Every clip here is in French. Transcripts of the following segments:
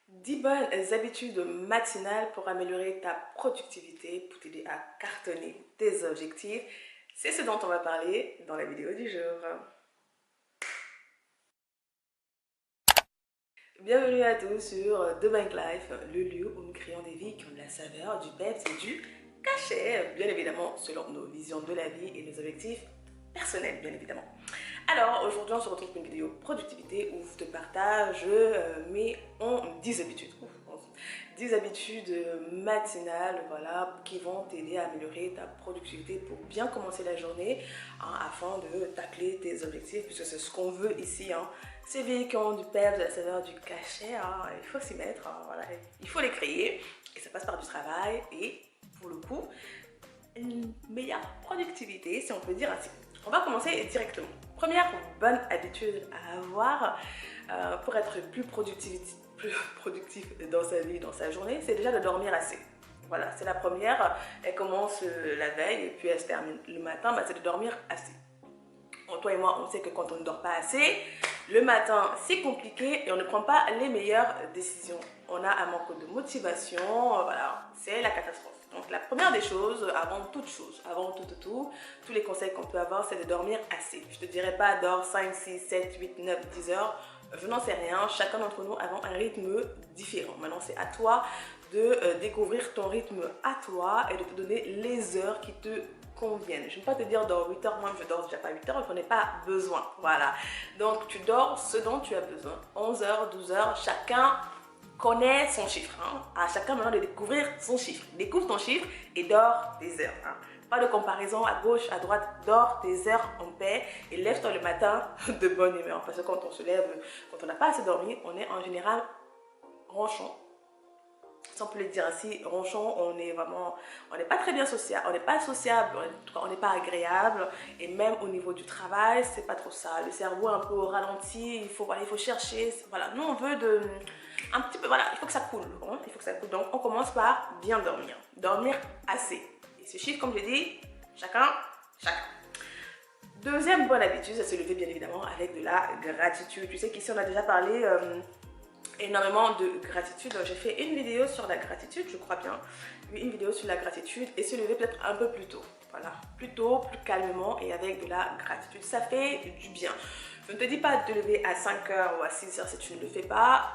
10 bonnes habitudes matinales pour améliorer ta productivité, pour t'aider à cartonner tes objectifs. C'est ce dont on va parler dans la vidéo du jour. Bienvenue à tous sur The Bank Life, le lieu où nous créons des vies qui ont de la saveur, du peps et du cachet, bien évidemment selon nos visions de la vie et nos objectifs personnels, bien évidemment. Alors aujourd'hui on se retrouve pour une vidéo productivité où je te partage mes 10 habitudes. 10 habitudes matinales, voilà, qui vont t'aider à améliorer ta productivité pour bien commencer la journée, hein, afin de tacler tes objectifs, puisque c'est ce qu'on veut ici, hein. Ces vies qui ont du pep, de la saveur, du cachet, hein, il faut s'y mettre, hein, voilà, il faut les créer, et ça passe par du travail, et pour le coup, une meilleure productivité, si on peut dire ainsi. On va commencer directement. Première bonne habitude à avoir pour être plus productif dans sa vie, dans sa journée, c'est déjà de dormir assez. Voilà, c'est la première. Elle commence la veille et puis elle se termine le matin, bah, c'est de dormir assez. Bon, toi et moi, on sait que quand on ne dort pas assez, le matin, c'est compliqué et on ne prend pas les meilleures décisions. On a un manque de motivation, voilà, c'est la catastrophe. Donc la première des choses, avant toute chose, avant tout, tous les conseils qu'on peut avoir, c'est de dormir assez. Je ne te dirais pas dors 5, 6, 7, 8, 9, 10 heures. Je n'en sais rien, chacun d'entre nous avons un rythme différent. Maintenant, c'est à toi de découvrir ton rythme à toi et de te donner les heures qui te conviennent. Je ne vais pas te dire dans 8 heures, moi je dors déjà pas 8 heures, je n'en ai pas besoin. Voilà. Donc tu dors ce dont tu as besoin. 11 heures, 12 heures, chacun connaît son chiffre. Hein. À chacun maintenant de découvrir son chiffre. Découvre ton chiffre et dors tes heures. Hein. Pas de comparaison à gauche, à droite, dors tes heures en paix et lève-toi le matin de bonne humeur. Parce que quand on se lève, quand on n'a pas assez dormi, on est en général ronchon. Si on peut le dire ainsi, ronchon, on n'est pas très bien sociable, on n'est pas sociable, en tout cas on n'est pas agréable, et même au niveau du travail, c'est pas trop ça. Le cerveau est un peu au ralenti, il faut chercher, voilà. Nous on veut un petit peu, voilà, il faut que ça coule, hein, il faut que ça coule. Donc on commence par bien dormir assez. Et ce chiffre, comme je dis, chacun. Deuxième bonne habitude, c'est se lever bien évidemment avec de la gratitude. Tu sais qu'ici on a déjà parlé énormément de gratitude. J'ai fait une vidéo sur la gratitude, je crois bien. Une vidéo sur la gratitude et se lever peut-être un peu plus tôt. Voilà, plus tôt, plus calmement et avec de la gratitude. Ça fait du bien. Je ne te dis pas de te lever à 5 heures ou à 6 heures si tu ne le fais pas.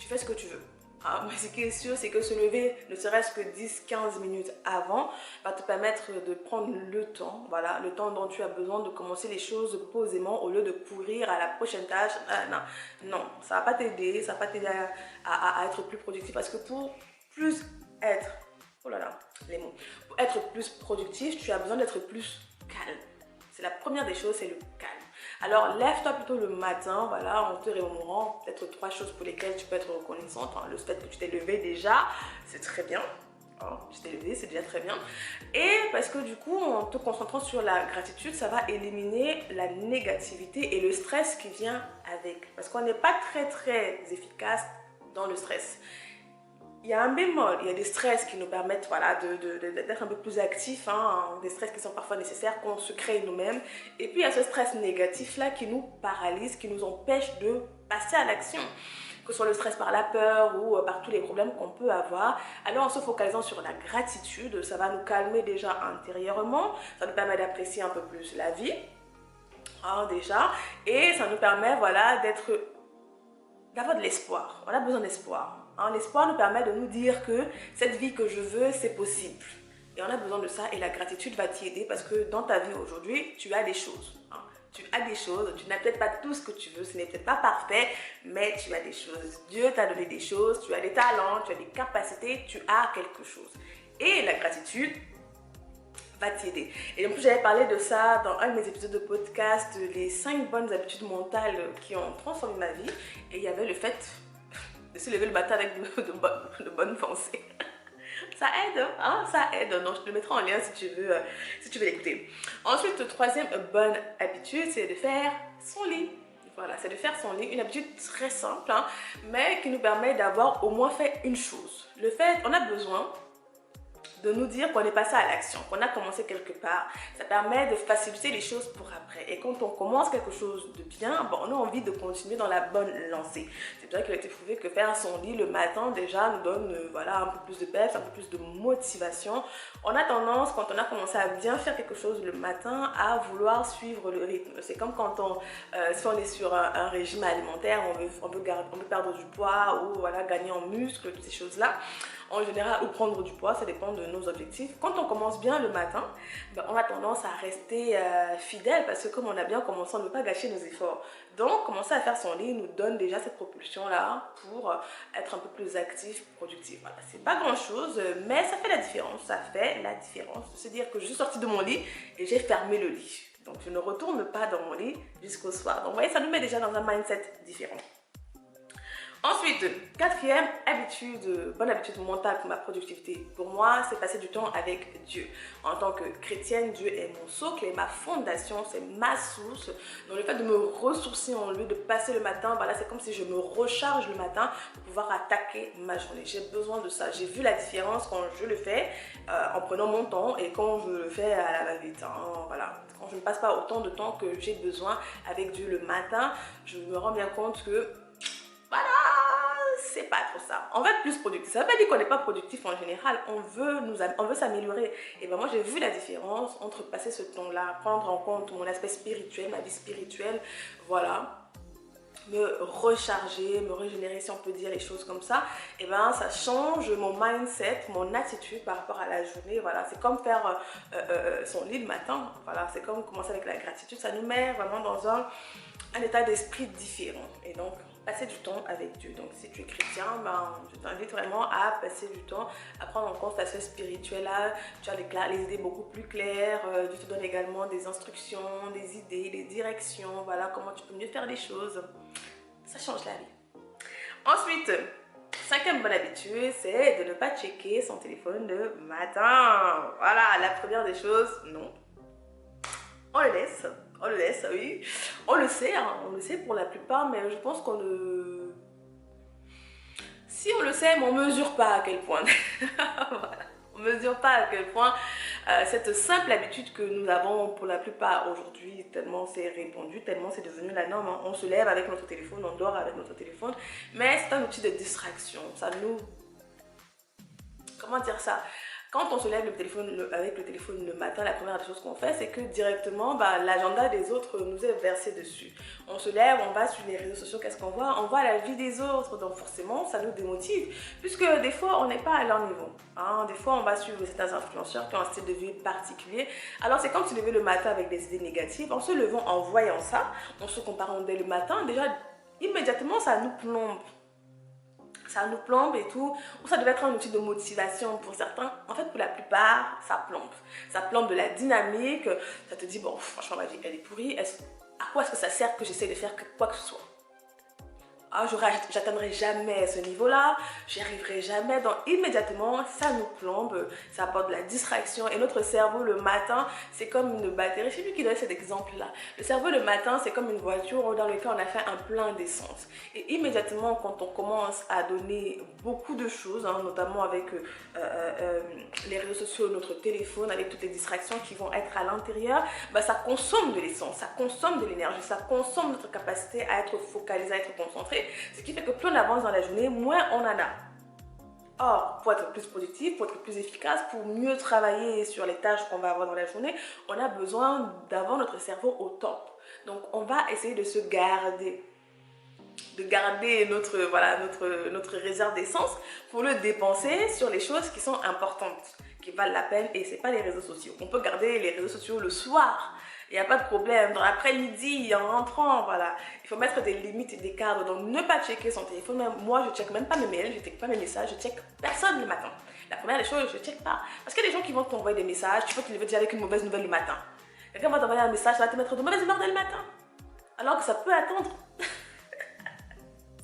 Tu fais ce que tu veux. Hein, mais ce qui est sûr, c'est que se lever, ne serait-ce que 10-15 minutes avant, va te permettre de prendre le temps, voilà, le temps dont tu as besoin de commencer les choses posément au lieu de courir à la prochaine tâche. Non, ça va pas t'aider, ça va pas t'aider à être plus productif parce que pour plus être, oh là là, les mots, pour être plus productif, tu as besoin d'être plus calme. C'est la première des choses, c'est le calme. Alors, lève-toi plutôt le matin, voilà, en te remémorant peut-être 3 choses pour lesquelles tu peux être reconnaissante. Hein. Le fait que tu t'es levé déjà, c'est très bien. Hein, tu t'es levé, c'est déjà très bien. Et parce que du coup, en te concentrant sur la gratitude, ça va éliminer la négativité et le stress qui vient avec. Parce qu'on n'est pas très efficace dans le stress. Il y a un bémol, il y a des stress qui nous permettent voilà, d'être un peu plus actifs, hein, des stress qui sont parfois nécessaires, qu'on se crée nous-mêmes. Et puis il y a ce stress négatif-là qui nous paralyse, qui nous empêche de passer à l'action. Que ce soit le stress par la peur ou par tous les problèmes qu'on peut avoir. Alors en se focalisant sur la gratitude, ça va nous calmer déjà intérieurement, ça nous permet d'apprécier un peu plus la vie, hein, déjà, et ça nous permet voilà, d'avoir de l'espoir. On a besoin d'espoir. Hein, l'espoir nous permet de nous dire que cette vie que je veux, c'est possible. Et on a besoin de ça et la gratitude va t'y aider parce que dans ta vie aujourd'hui, tu as des choses. Hein. Tu as des choses, tu n'as peut-être pas tout ce que tu veux, ce n'est peut-être pas parfait, mais tu as des choses. Dieu t'a donné des choses, tu as des talents, tu as des capacités, tu as quelque chose. Et la gratitude va t'aider. Et donc j'avais parlé de ça dans un de mes épisodes de podcast, les 5 bonnes habitudes mentales qui ont transformé ma vie. Et il y avait le fait de se lever le matin avec de bonnes pensées. Ça aide, hein, ça aide. Donc je te le mettrai en lien si tu veux l'écouter. Ensuite, troisième bonne habitude, c'est de faire son lit. Voilà, c'est de faire son lit, une habitude très simple, hein, mais qui nous permet d'avoir au moins fait une chose. On a besoin de nous dire qu'on est passé à l'action, qu'on a commencé quelque part. Ça permet de faciliter les choses pour après. Et quand on commence quelque chose de bien, bon, on a envie de continuer dans la bonne lancée. C'est vrai qu'il a été prouvé que faire son lit le matin déjà nous donne voilà, un peu plus de peps, un peu plus de motivation. On a tendance, quand on a commencé à bien faire quelque chose le matin, à vouloir suivre le rythme. C'est comme quand si on est sur un régime alimentaire, on veut perdre du poids ou voilà, gagner en muscle, toutes ces choses-là. En général, ou prendre du poids, ça dépend de nos objectifs. Quand on commence bien le matin, ben, on a tendance à rester fidèle parce que comme on a bien commencé, on ne veut pas gâcher nos efforts. Donc, commencer à faire son lit nous donne déjà cette propulsion-là pour être un peu plus actif, productif. Voilà, c'est pas grand-chose, mais ça fait la différence. Ça fait la différence. C'est-à-dire que je suis sortie de mon lit et j'ai fermé le lit. Donc, je ne retourne pas dans mon lit jusqu'au soir. Donc, vous voyez, ça nous met déjà dans un mindset différent. Ensuite, quatrième habitude, bonne habitude mentale pour ma productivité, pour moi, c'est passer du temps avec Dieu. En tant que chrétienne, Dieu est mon socle et ma fondation, c'est ma source. Donc le fait de me ressourcer en lui, de passer le matin, voilà, c'est comme si je me recharge le matin pour pouvoir attaquer ma journée. J'ai besoin de ça. J'ai vu la différence quand je le fais en prenant mon temps et quand je le fais à la va-vite. Voilà. Quand je ne passe pas autant de temps que j'ai besoin avec Dieu le matin, je me rends bien compte que voilà, c'est pas trop ça. On va être plus productif. Ça veut pas dire qu'on n'est pas productif en général. On veut s'améliorer. Et ben moi, j'ai vu la différence entre passer ce temps-là, prendre en compte mon aspect spirituel, ma vie spirituelle, voilà, me recharger, me régénérer, si on peut dire les choses comme ça. Et ben ça change mon mindset, mon attitude par rapport à la journée. Voilà, c'est comme faire son lit le matin. Voilà, c'est comme commencer avec la gratitude. Ça nous met vraiment dans un état d'esprit différent. Et donc passer du temps avec Dieu. Donc si tu es chrétien, ben, je t'invite vraiment à passer du temps, à prendre en compte ta sphère spirituelle là. Tu as les idées beaucoup plus claires. Dieu te donne également des instructions, des idées, des directions. Voilà comment tu peux mieux faire les choses. Ça change la vie. Ensuite, cinquième bonne habitude, c'est de ne pas checker son téléphone le matin. Voilà, la première des choses, non. On le laisse, oui. On le sait, hein, on le sait pour la plupart, mais je pense qu'on ne... Si on le sait, mais on ne mesure pas à quel point. Voilà. On ne mesure pas à quel point cette simple habitude que nous avons pour la plupart aujourd'hui, tellement c'est répandu, tellement c'est devenu la norme. Hein. On se lève avec notre téléphone, on dort avec notre téléphone, mais c'est un outil de distraction. Ça nous... Comment dire ça? Quand on se lève avec le téléphone le matin, la première des choses qu'on fait, c'est que directement, l'agenda des autres nous est versé dessus. On se lève, on va sur les réseaux sociaux, qu'est-ce qu'on voit? On voit la vie des autres, donc forcément, ça nous démotive. Puisque des fois, on n'est pas à leur niveau. Hein? Des fois, on va suivre certains influenceurs qui ont un style de vie particulier. Alors, c'est comme se lever le matin avec des idées négatives. En se levant, en voyant ça, en se comparant dès le matin, déjà, immédiatement, ça nous plombe. Ça nous plombe et tout, ou ça devait être un outil de motivation pour certains. En fait, pour la plupart, ça plombe. Ça plombe de la dynamique. Ça te dit, bon, franchement, ma vie, elle est pourrie. À quoi est-ce que ça sert que j'essaie de faire quoi que ce soit? Ah, j'atteindrai jamais ce niveau-là, j'y arriverai jamais. Donc immédiatement, ça nous plombe, ça apporte de la distraction. Et notre cerveau le matin, c'est comme une batterie. Je sais plus qui donne cet exemple-là. Le cerveau le matin, c'est comme une voiture dans laquelle on a fait un plein d'essence. Et immédiatement, quand on commence à donner beaucoup de choses, hein, notamment avec les réseaux sociaux, notre téléphone, avec toutes les distractions qui vont être à l'intérieur, ça consomme de l'essence, ça consomme de l'énergie, ça consomme notre capacité à être focalisé, à être concentré. Ce qui fait que plus on avance dans la journée, moins on en a. Or, pour être plus productif, pour être plus efficace, pour mieux travailler sur les tâches qu'on va avoir dans la journée, on a besoin d'avoir notre cerveau au top. Donc, on va essayer de se garder. De garder notre réserve d'essence pour le dépenser sur les choses qui sont importantes, qui valent la peine, et ce n'est pas les réseaux sociaux. On peut garder les réseaux sociaux le soir. Il n'y a pas de problème. Dans l'après-midi, en rentrant, voilà. Il faut mettre des limites et des cadres. Donc, ne pas checker son téléphone. Même moi, je ne check même pas mes mails, je ne check pas mes messages, je ne check personne le matin. La première des choses, je ne check pas. Parce qu'il y a des gens qui vont t'envoyer des messages, tu peux te lever déjà avec une mauvaise nouvelle le matin. Quelqu'un va t'envoyer un message, ça va te mettre de mauvaise humeur dès le matin. Alors que ça peut attendre.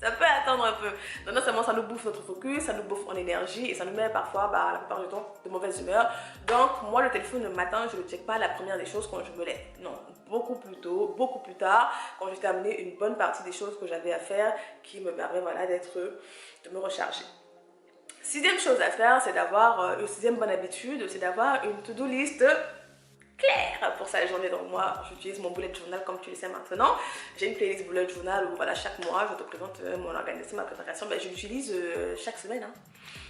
Ça peut attendre un peu. Donc non seulement ça nous bouffe notre focus, ça nous bouffe en énergie et ça nous met parfois, la plupart du temps, de mauvaise humeur. Donc moi le téléphone le matin, je ne le check pas la première des choses quand je me lève. Non, beaucoup plus tôt, beaucoup plus tard, quand j'ai terminé une bonne partie des choses que j'avais à faire qui me permet de me recharger. Sixième chose à faire, c'est d'avoir, une sixième bonne habitude, c'est d'avoir une to-do list claire pour sa journée. Donc moi, j'utilise mon bullet journal comme tu le sais maintenant. J'ai une playlist bullet journal où voilà, chaque mois, je te présente mon organisation, ma préparation. Ben, je l'utilise chaque semaine. Hein.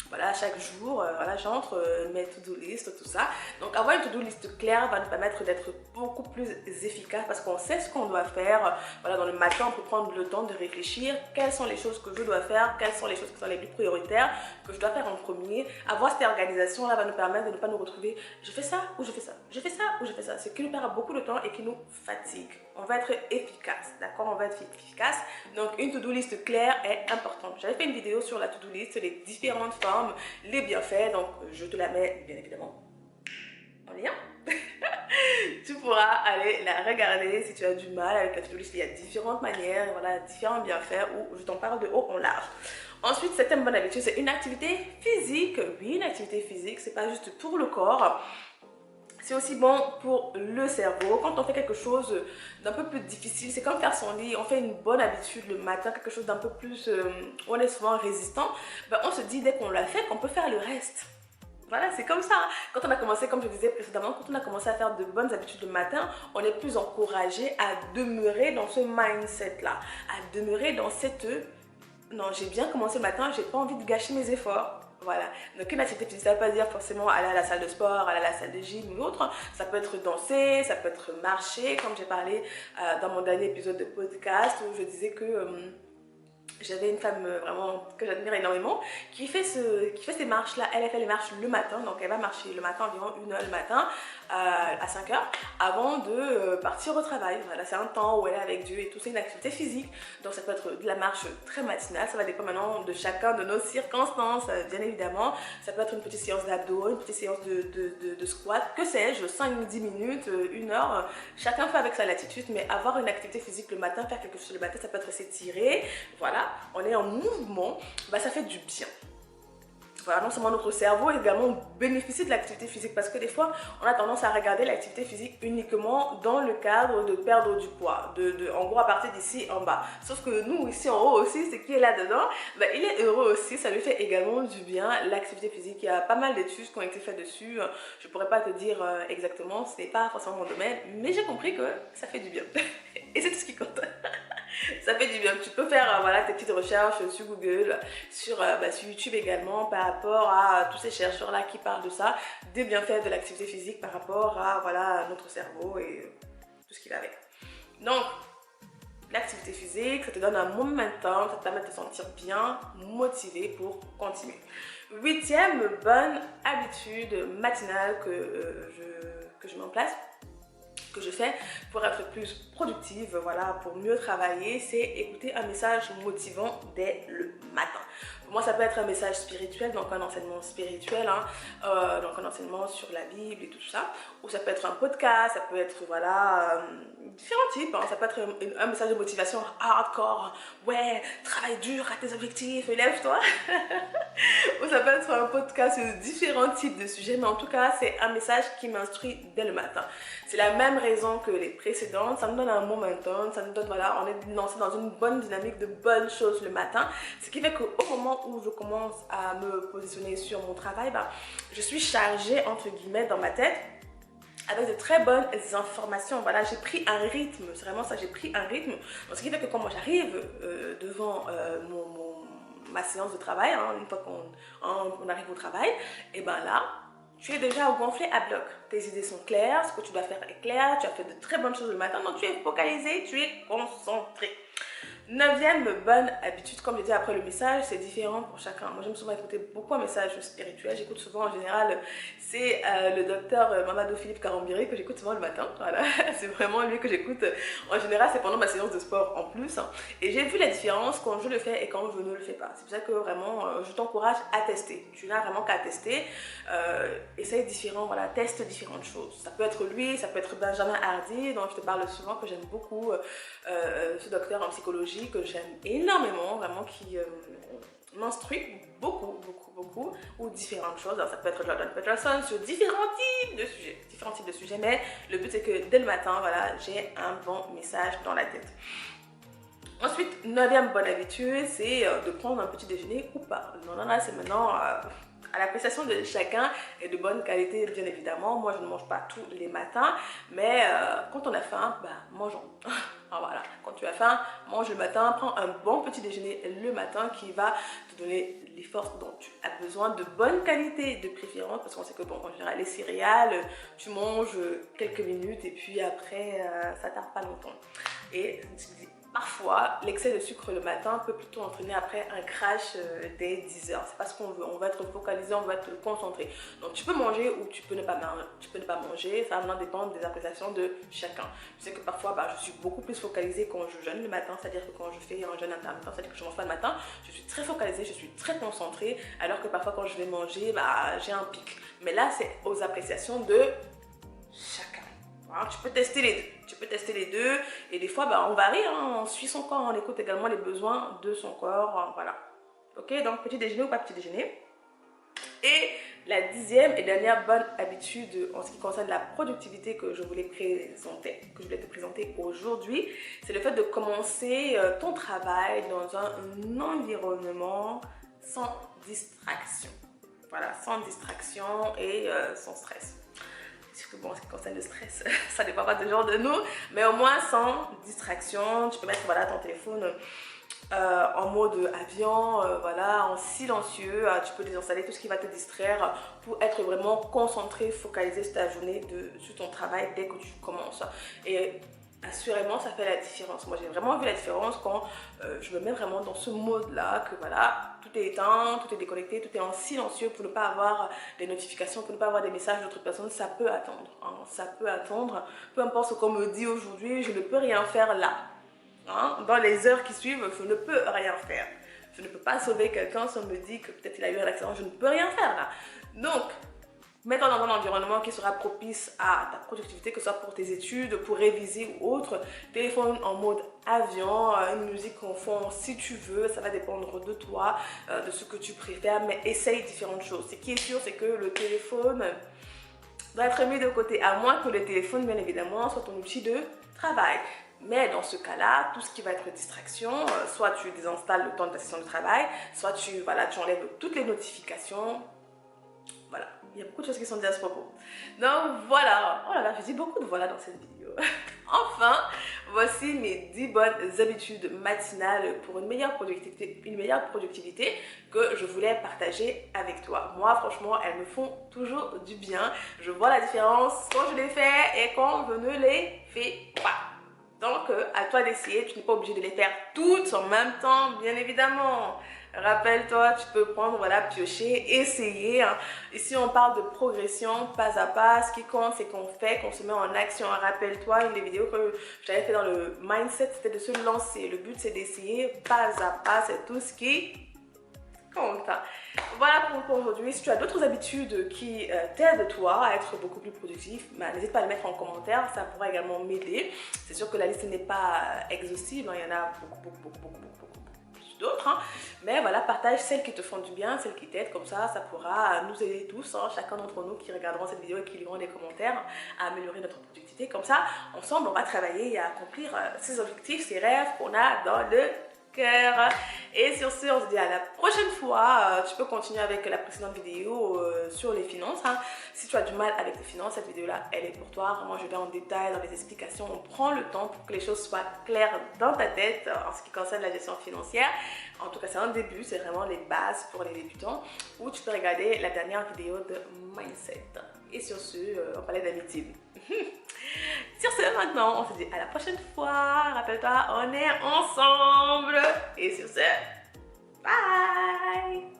Voilà, chaque jour, voilà, j'entre mes to-do list, tout ça. Donc avoir une to-do list claire va nous permettre d'être beaucoup plus efficace parce qu'on sait ce qu'on doit faire. Voilà, dans le matin, on peut prendre le temps de réfléchir quelles sont les choses que je dois faire, quelles sont les choses qui sont les plus prioritaires, que je dois faire en premier. Avoir cette organisation-là va nous permettre de ne pas nous retrouver, je fais ça ou je fais ça, je fais ça ou je fais ça. Ce qui nous perd beaucoup de temps et qui nous fatigue. On va être efficace, d'accord? On va être efficace. Donc une to-do list claire est importante. J'avais fait une vidéo sur la to-do list, les différentes formes, les bienfaits. Donc je te la mets bien évidemment en lien. Tu pourras aller la regarder si tu as du mal avec la to-do list. Il y a différentes manières, voilà, différents bienfaits où je t'en parle de haut en large. Ensuite, septième bonne habitude, c'est une activité physique. Oui, une activité physique, c'est pas juste pour le corps. C'est aussi bon pour le cerveau. Quand on fait quelque chose d'un peu plus difficile, c'est comme faire son lit, on fait une bonne habitude le matin, quelque chose d'un peu plus, on est souvent résistant, ben on se dit dès qu'on l'a fait qu'on peut faire le reste. Voilà, c'est comme ça. Quand on a commencé, comme je disais précédemment, quand on a commencé à faire de bonnes habitudes le matin, on est plus encouragé à demeurer dans ce mindset-là, à demeurer dans cette... Non, j'ai bien commencé le matin, j'ai pas envie de gâcher mes efforts. Voilà, donc une activité physique, ça ne veut pas dire forcément aller à la salle de sport, aller à la salle de gym ou autre. Ça peut être danser, ça peut être marcher, comme j'ai parlé dans mon dernier épisode de podcast où je disais que j'avais une femme vraiment que j'admire énormément qui fait ces marches là. Elle fait les marches le matin, donc elle va marcher le matin environ 1 heure le matin à 5 heures avant de partir au travail. Voilà, c'est un temps où elle est avec Dieu et tout, c'est une activité physique, donc ça peut être de la marche très matinale, ça va dépendre maintenant de chacun de nos circonstances, bien évidemment. Ça peut être une petite séance d'abdos, une petite séance de squat, que sais-je, 5-10 minutes, 1 heure, chacun fait avec sa latitude, mais avoir une activité physique le matin, faire quelque chose le matin, ça peut être s'étirer, voilà, on est en mouvement, bah ça fait du bien. Voilà, non seulement notre cerveau, également bénéficie de l'activité physique parce que des fois, on a tendance à regarder l'activité physique uniquement dans le cadre de perdre du poids, en gros à partir d'ici en bas. Sauf que nous, ici en haut aussi, ce qui est là-dedans, bah, il est heureux aussi, ça lui fait également du bien, l'activité physique. Il y a pas mal d'études qui ont été faites dessus, je pourrais pas te dire exactement, ce n'est pas forcément mon domaine, mais j'ai compris que ça fait du bien. Et c'est tout ce qui compte. Ça fait du bien. Tu peux faire voilà, tes petites recherches sur Google, sur YouTube également par rapport à tous ces chercheurs-là qui parlent de ça, des bienfaits de l'activité physique par rapport à voilà, notre cerveau et tout ce qui va avec. Donc, l'activité physique, ça te donne un momentum, ça te permet de te sentir bien, motivé pour continuer. Huitième bonne habitude matinale que je mets en place, que je fais pour être plus productive, voilà, pour mieux travailler, c'est écouter un message motivant dès le matin. Pour moi, ça peut être un message spirituel, donc un enseignement spirituel, hein, donc un enseignement sur la Bible et tout ça, ou ça peut être un podcast, ça peut être, voilà, différents types, hein. Ça peut être un message de motivation hardcore, ouais, travaille dur à tes objectifs, lève-toi. Ou ça peut être un podcast sur différents types de sujets, mais en tout cas, c'est un message qui m'instruit dès le matin. C'est la même raison que les précédentes, ça me donne un momentum, ça me donne, voilà, on est lancé dans une bonne dynamique de bonnes choses le matin, ce qui fait qu'au moment où je commence à me positionner sur mon travail, je suis chargée, entre guillemets, dans ma tête, avec de très bonnes informations. Voilà, j'ai pris un rythme, c'est vraiment ça, j'ai pris un rythme, donc, ce qui fait que quand moi j'arrive devant ma séance de travail, hein, une fois qu'on arrive au travail, et ben là, tu es déjà gonflé à bloc. Tes idées sont claires, ce que tu dois faire est clair, tu as fait de très bonnes choses le matin, donc tu es focalisé, tu es concentré. Neuvième bonne habitude, comme je dis après le message, c'est différent pour chacun. Moi, j'aime souvent écouter beaucoup un message spirituel. J'écoute souvent en général, c'est le docteur Mamadou Philippe Karambiri que j'écoute souvent le matin. Voilà, c'est vraiment lui que j'écoute. En général, c'est pendant ma séance de sport en plus. Hein. Et j'ai vu la différence quand je le fais et quand je ne le fais pas. C'est pour ça que vraiment, je t'encourage à tester. Tu n'as vraiment qu'à tester. Essaye différents, voilà, teste différentes choses. Ça peut être lui, ça peut être Benjamin Hardy, dont je te parle souvent, que j'aime beaucoup, ce docteur en psychologie que j'aime énormément, vraiment qui m'instruit beaucoup, ou différentes choses. Alors, ça peut être Jordan Peterson sur différents types de sujets, mais le but c'est que dès le matin, voilà, j'ai un bon message dans la tête. Ensuite, neuvième bonne habitude, c'est de prendre un petit déjeuner ou pas. Non, non, là, c'est maintenant à l'appréciation de chacun et de bonne qualité, bien évidemment. Moi, je ne mange pas tous les matins, mais quand on a faim, bah, mangeons. Ah, voilà, quand tu as faim, mange le matin, prends un bon petit déjeuner le matin qui va te donner les forces dont tu as besoin, de bonne qualité, de préférence, parce qu'on sait que, bon, en général, les céréales, tu manges quelques minutes et puis après, ça tarde pas longtemps. Et parfois, l'excès de sucre le matin peut plutôt entraîner après un crash dès 10 heures. C'est pas ce qu'on veut. On va être focalisé, on va être concentré. Donc, tu peux manger ou tu peux ne pas manger. Ça va maintenant dépendre des appréciations de chacun. Je sais que parfois, bah, je suis beaucoup plus focalisée quand je jeûne le matin. C'est-à-dire que quand je fais un jeûne intermittent, c'est-à-dire que je ne mange pas le matin, je suis très focalisée, je suis très concentrée. Alors que parfois, quand je vais manger, bah, j'ai un pic. Mais là, c'est aux appréciations de chacun. Hein, tu peux tester les deux. Tu peux tester les deux et des fois bah, on varie, hein, on suit son corps, on écoute également les besoins de son corps, voilà. Ok, donc petit déjeuner ou pas petit déjeuner. Et la dixième et dernière bonne habitude en ce qui concerne la productivité que je voulais te présenter aujourd'hui, c'est le fait de commencer ton travail dans un environnement sans distraction. Voilà, sans distraction et sans stress. Que bon, en ce qui concerne le stress, ça dépend pas de genre de nous, mais au moins sans distraction. Tu peux mettre voilà, ton téléphone en mode avion, voilà, en silencieux. Tu peux désinstaller tout ce qui va te distraire pour être vraiment concentré, focalisé sur ta journée, sur ton travail dès que tu commences. Et assurément, ça fait la différence. Moi, j'ai vraiment vu la différence quand je me mets vraiment dans ce mode-là, que voilà, tout est éteint, tout est déconnecté, tout est en silencieux pour ne pas avoir des notifications, pour ne pas avoir des messages d'autres personnes. Ça peut attendre, hein, ça peut attendre. Peu importe ce qu'on me dit aujourd'hui, je ne peux rien faire là. Hein. Dans les heures qui suivent, je ne peux rien faire. Je ne peux pas sauver quelqu'un si on me dit que peut-être il a eu un accident. Je ne peux rien faire là. Donc, mets-toi dans un environnement qui sera propice à ta productivité, que ce soit pour tes études, pour réviser ou autre. Téléphone en mode avion, une musique en fond si tu veux, ça va dépendre de toi, de ce que tu préfères, mais essaye différentes choses. Ce qui est sûr, c'est que le téléphone doit être mis de côté, à moins que le téléphone, bien évidemment, soit ton outil de travail. Mais dans ce cas-là, tout ce qui va être distraction, soit tu désinstalles le temps de ta session de travail, soit tu enlèves toutes les notifications. Voilà, il y a beaucoup de choses qui sont dites à ce propos. Donc voilà, oh là là, je dis beaucoup de voilà dans cette vidéo. Enfin, voici mes 10 bonnes habitudes matinales pour une meilleure productivité que je voulais partager avec toi. Moi, franchement, elles me font toujours du bien. Je vois la différence quand je les fais et quand je ne les fais pas. Donc, à toi d'essayer, tu n'es pas obligé de les faire toutes en même temps, bien évidemment. Rappelle-toi, tu peux prendre, voilà, piocher, essayer. Hein. Ici, on parle de progression, pas à pas. Ce qui compte, c'est qu'on fait, qu'on se met en action. Rappelle-toi, une des vidéos que j'avais fait dans le mindset, c'était de se lancer. Le but, c'est d'essayer pas à pas. C'est tout ce qui compte. Voilà pour aujourd'hui. Si tu as d'autres habitudes qui t'aident toi à être beaucoup plus productif, bah, n'hésite pas à le mettre en commentaire, ça pourra également m'aider. C'est sûr que la liste n'est pas exhaustive, hein. Il y en a beaucoup plus d'autres, hein. Mais voilà, partage celles qui te font du bien, celles qui t'aident, comme ça pourra nous aider tous, hein, chacun d'entre nous qui regarderont cette vidéo et qui liront des commentaires, à améliorer notre productivité. Comme ça, ensemble, on va travailler et accomplir ces objectifs, ces rêves qu'on a dans le cœur. Et sur ce, on se dit à la prochaine fois. Tu peux continuer avec la précédente vidéo sur les finances, hein. Si tu as du mal avec les finances, cette vidéo là elle est pour toi. Moi je vais en détail dans les explications, on prend le temps pour que les choses soient claires dans ta tête en ce qui concerne la gestion financière. En tout cas c'est un début, c'est vraiment les bases pour les débutants, où tu peux regarder la dernière vidéo de mindset. Et sur ce, on parlait d'amitié. Sur ce, maintenant, on se dit à la prochaine fois. Rappelle-toi, on est ensemble. Et sur ce, bye!